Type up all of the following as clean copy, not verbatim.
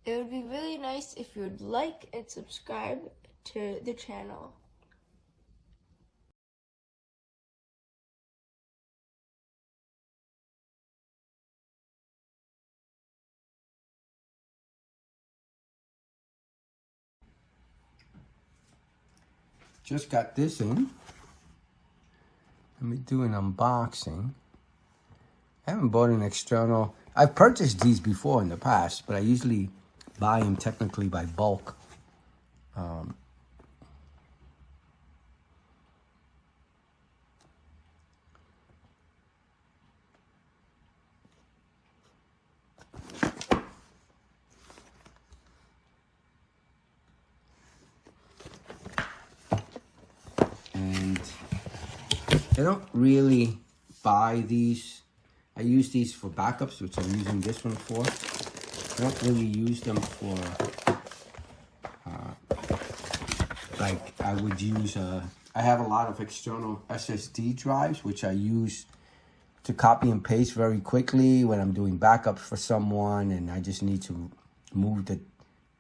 It would be really nice if you would like and subscribe to the channel. Just got this in. Let me do an unboxing. I haven't bought an external. I've purchased these before in the past, but I usually buy them technically by bulk. And I don't really buy these. I use these for backups, which I'm using this one for. I don't really use them for, like I would use, I have a lot of external SSD drives, which I use to copy and paste very quickly when I'm doing backups for someone and I just need to move the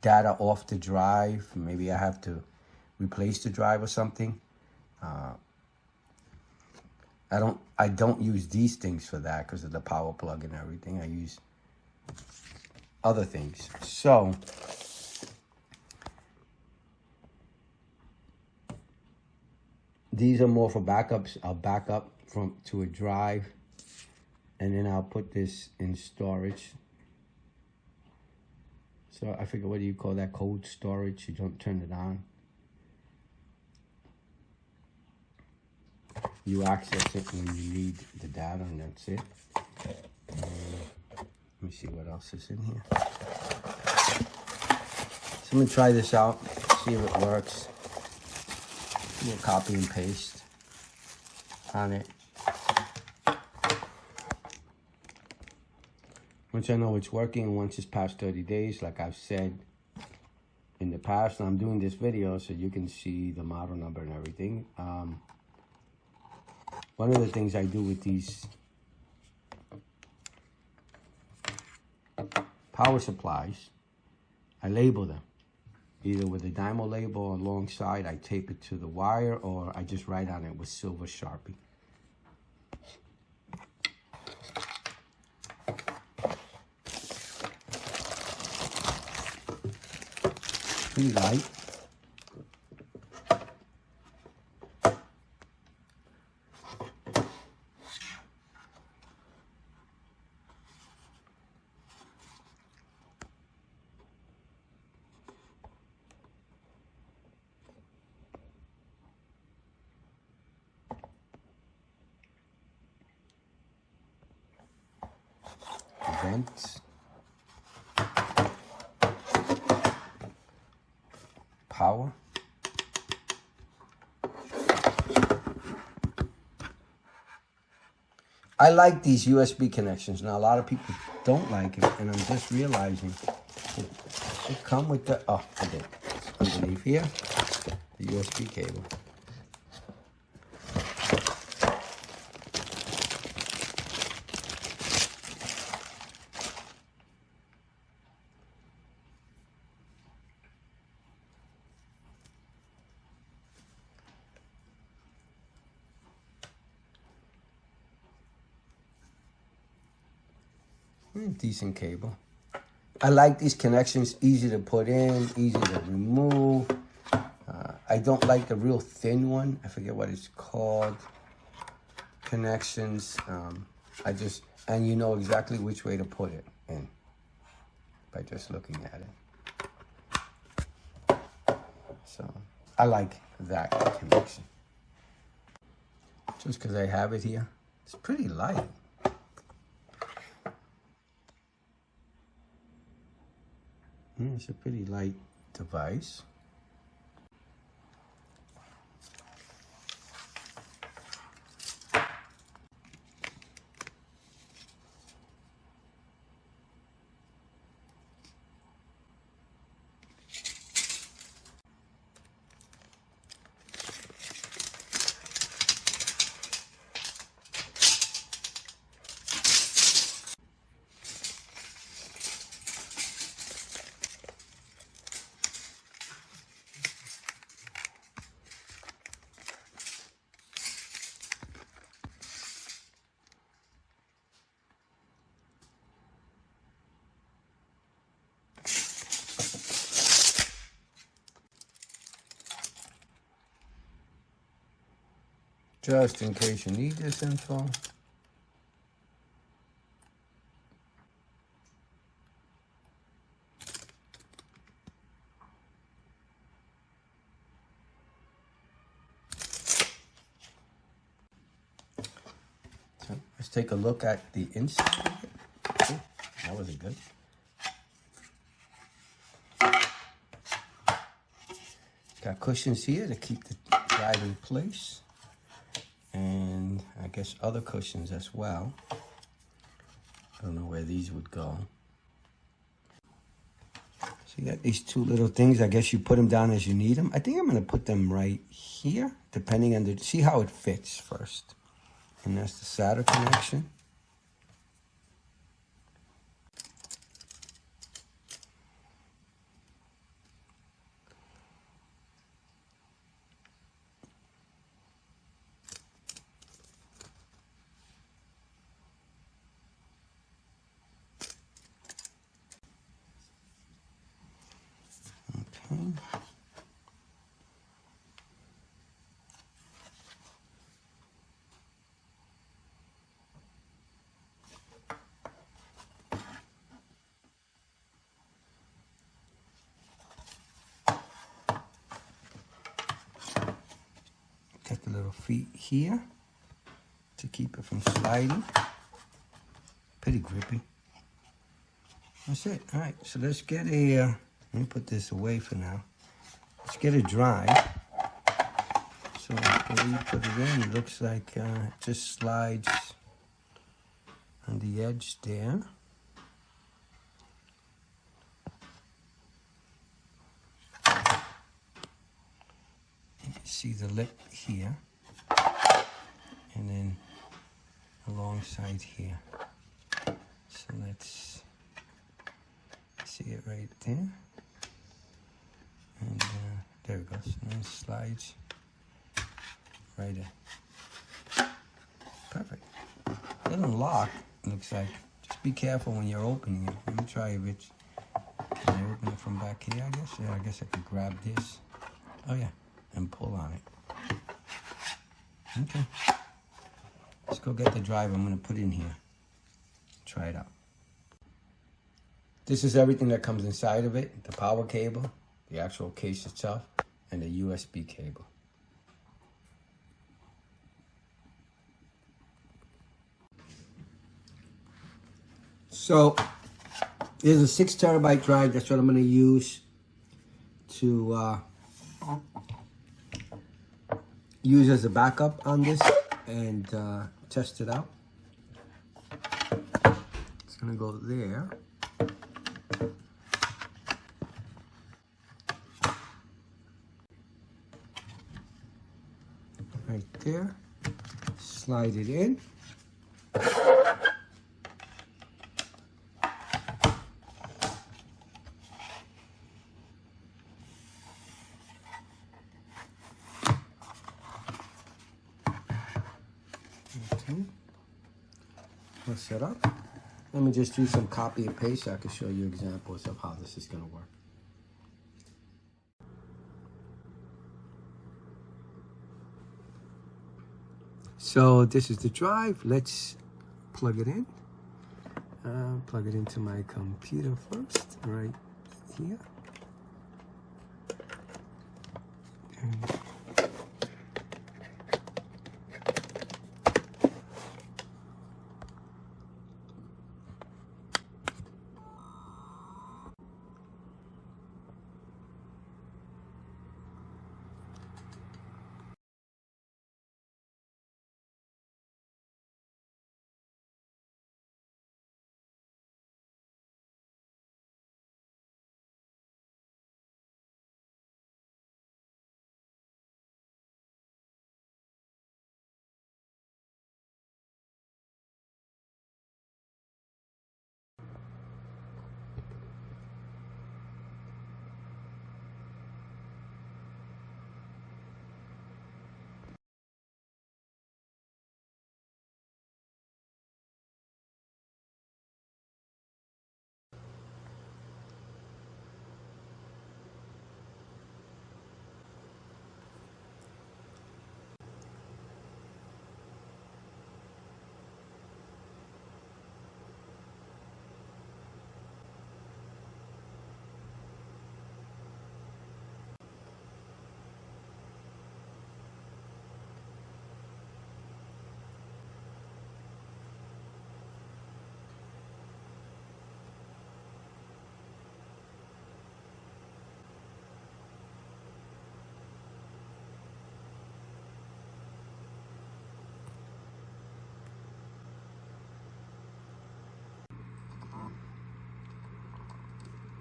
data off the drive. Maybe I have to replace the drive or something. I don't use these things for that because of the power plug and everything. I use other things. So these are more for backups. I'll back up to a drive and then I'll put this in storage. So I forget, what do you call that? Cold storage. You don't turn it on. You access it when you need the data, and that's it. Let me see what else is in here. So I'm gonna try this out, see if it works. We'll copy and paste on it. Once I know it's working, once it's past 30 days, like I've said in the past, I'm doing this video so you can see the model number and everything. One of the things I do with these power supplies, I label them. Either with a Dymo label alongside, I tape it to the wire, or I just write on it with silver Sharpie. Pretty light. Vents. Power. I like these USB connections. Now, a lot of people don't like it, and I'm just realizing it come with the, oh, I did. It's underneath here, the USB cable. Decent cable. I like these connections, easy to put in, easy to remove. I don't like the real thin one. I forget what it's called. Connections. And you know exactly which way to put it in by just looking at it. So I like that connection. Just because I have it here. It's pretty light. It's a pretty light device. just in case you need this info. So let's take a look at the inside of it. Oh, that wasn't good. It's got cushions here to keep the drive in place. And I guess other cushions as well. I don't know where these would go. So you got these two little things. I guess you put them down as you need them. I think I'm going to put them right here, depending on the... See how it fits first. And that's the SATA connection. Okay. Got the little feet here to keep it from sliding. Pretty grippy. That's it. All right, so let's get a, let me put this away for now. Let's get a drive. So when you put it in, it looks like it just slides on the edge there. You can see the lip here. And then alongside here. So let's see it right there. And there it goes. And then it slides right in. Perfect. It doesn't lock, it looks like. Just be careful when you're opening it. Let me try if it's... Can I open it from back here, I guess? Yeah, I guess I could grab this. Oh, yeah. And pull on it. Okay. Let's go get the drive I'm going to put in here. Try it out. This is everything that comes inside of it. The power cable, the actual case itself, and the USB cable. So, there's a 6 terabyte drive. That's what I'm going to use to use as a backup on this and test it out. It's going to go there. Right there. Slide it in. Okay. All set up. Let me just do some copy and paste so I can show you examples of how this is going to work. So this is the drive. Let's plug it in. Plug it into my computer first, right here. And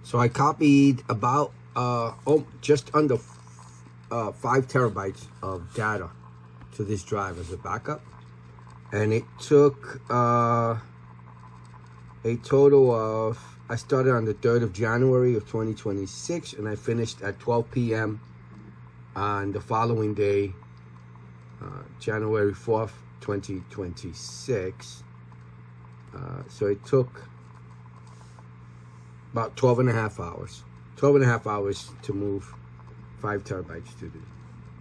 So I copied about just under 5 terabytes of data to this drive as a backup, and it took a total of, I started on the 3rd of January of 2026, and I finished at 12 p.m. on the following day, January 4th, 2026. So it took about 12 and a half hours. 12 and a half hours to move 5 terabytes to the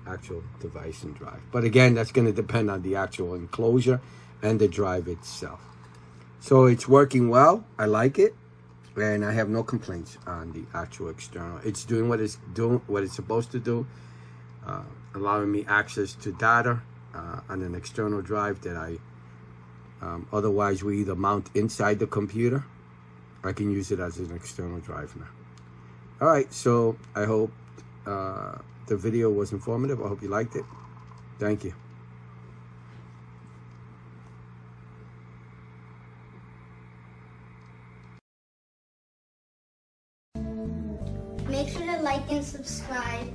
actual device and drive. But again, that's going to depend on the actual enclosure and the drive itself. So it's working well. I like it, and I have no complaints on the actual external. It's doing what it's supposed to do, allowing me access to data on an external drive that I otherwise we either mount inside the computer. I can use it as an external drive now. All right, so I hope the video was informative. I hope you liked it. Thank you. Make sure to like and subscribe.